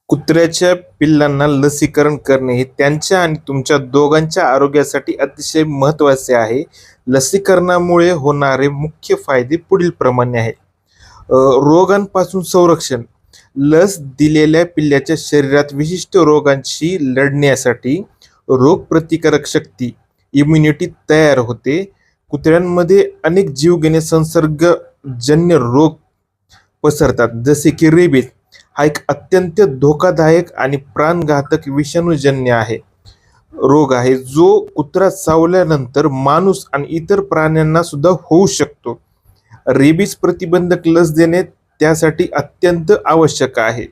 कुत्र्याच्या पिल्लांना लसीकरण करणे हे त्यांच्या आणि तुमच्या दोघांच्या आरोग्यासाठी अतिशय महत्त्वाचे आहे. लसीकरणामुळे होणारे मुख्य फायदे पुढीलप्रमाणे आहेत. रोगांपासून संरक्षण. लस दिलेल्या पिल्लाच्या शरीरात विशिष्ट रोगांशी लढण्यासाठी रोगप्रतिकारक शक्ती इम्युनिटी तयार होते. कुत्र्यांमध्ये अनेक जीवघेणे संसर्गजन्य रोग पसरतात, जसे की रेबीज हा एक अत्यंत धोकादायक आणि प्राणघातक विषाणूजन्य रोग आहे, जो कुत्रा चावल्यानंतर माणूस आणि इतर प्राण्यांना सुद्धा होऊ शकतो. रेबीज प्रतिबंधक लस देणे त्यासाठी अत्यंत आवश्यक आहे.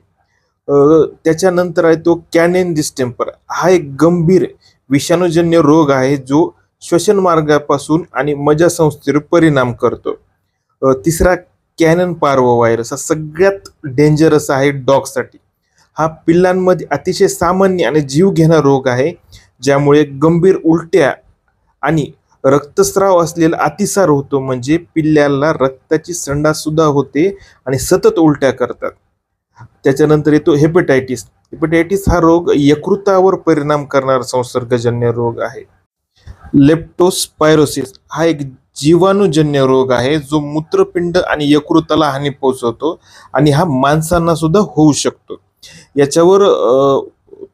त्याच्यानंतर आहे तो कॅनिन डिस्टेंपर. हा एक गंभीर विषाणूजन्य रोग आहे, जो श्वसन मार्गापासून आणि मज्जासंस्थेवर परिणाम करतो. तिसरा कॅनन पार्वो व्हायरस हा सगळ्यात डेंजरस आहे डॉगसाठी. हा पिल्लांमध्ये अतिशय सामान्य आणि जीव घेणारा रोग आहे, ज्यामुळे गंभीर उलट्या आणि रक्तस्राव असलेला अतिसार होतो. म्हणजे पिल्ल्याला रक्ताची संडास सुद्धा होते आणि सतत उलट्या करतात. त्याच्यानंतर येतो हेपेटायटिस. हेपेटायटिस हा रोग यकृतावर परिणाम करणारा संसर्गजन्य रोग आहे. लेप्टोस्पायरोसिस हा एक जीवाणूजन्य रोग आहे, जो मूत्रपिंड आणि यकृताला हानी पोहोचवतो आणि हा माणसांना सुद्धा होऊ शकतो. याच्यावर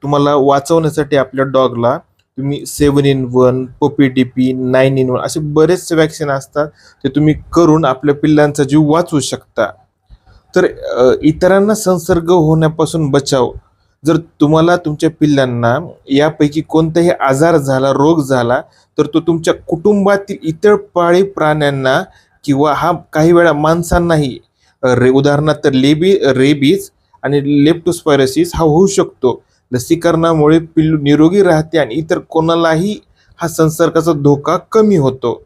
तुम्हाला वाचवण्यासाठी आपल्या डॉगला तुम्ही 7-in-1, पपी डीपी, 9-in-1 असे बरेचसे वॅक्सिन असतात, ते तुम्ही करून आपल्या पिल्लांचा जीव वाचवू शकता. तर इतरांना संसर्ग होण्यापासून बचाव. जर तुम्हाला तुमच्या पिल्लांना यापैकी कोणताही आजार झाला, रोग झाला, तर तो तुमच्या कुटुंबातील इतर पाळीव प्राण्यांना किंवा हा काही वेळा माणसांनाही उदाहरणार्थ रेबीज आणि लेप्टोस्पायरोसिस हा होऊ शकतो. लसीकरणामुळे पिल्लू निरोगी राहते आणि इतर कोणालाही हा संसर्गाचा धोका कमी होतो.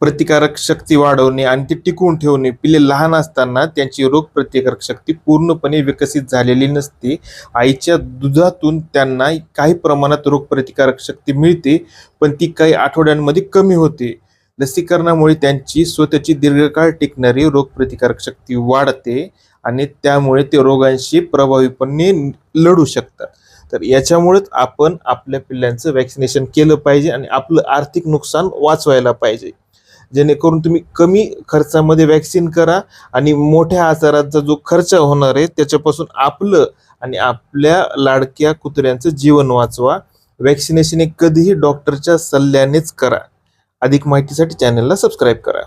प्रतिकारक शक्ती वाढवणे आणि ती टिकवून ठेवणे. पिल्ले लहान असताना त्यांची रोगप्रतिकारक शक्ती पूर्णपणे विकसित झालेली नसते. आईच्या दुधातून त्यांना काही प्रमाणात रोगप्रतिकारक शक्ती मिळते, पण ती काही आठवड्यांमध्ये कमी होते. लसीकरणामुळे त्यांची स्वतःची दीर्घकाळ टिकणारी रोगप्रतिकारक शक्ती वाढते आणि त्यामुळे ते रोगांशी प्रभावीपणे लढू शकतात. तर याच्यामुळेच आपण आपल्या पिल्लांचं वॅक्सिनेशन केलं पाहिजे आणि आपलं आर्थिक नुकसान वाचवायला पाहिजे, जेणेकरून तुम्ही कमी खर्चामध्ये वॅक्सिन करा आणि मोठ्या आजाराचा जो खर्च होणार आहे त्याच्यापासून आपलं आणि आपल्या लाडक्या कुत्र्यांचं जीवन वाचवा. वॅक्सिनेशन हे कधीही डॉक्टरच्या सल्ल्यानेच करा. अधिक माहितीसाठी चॅनलला सबस्क्राईब करा.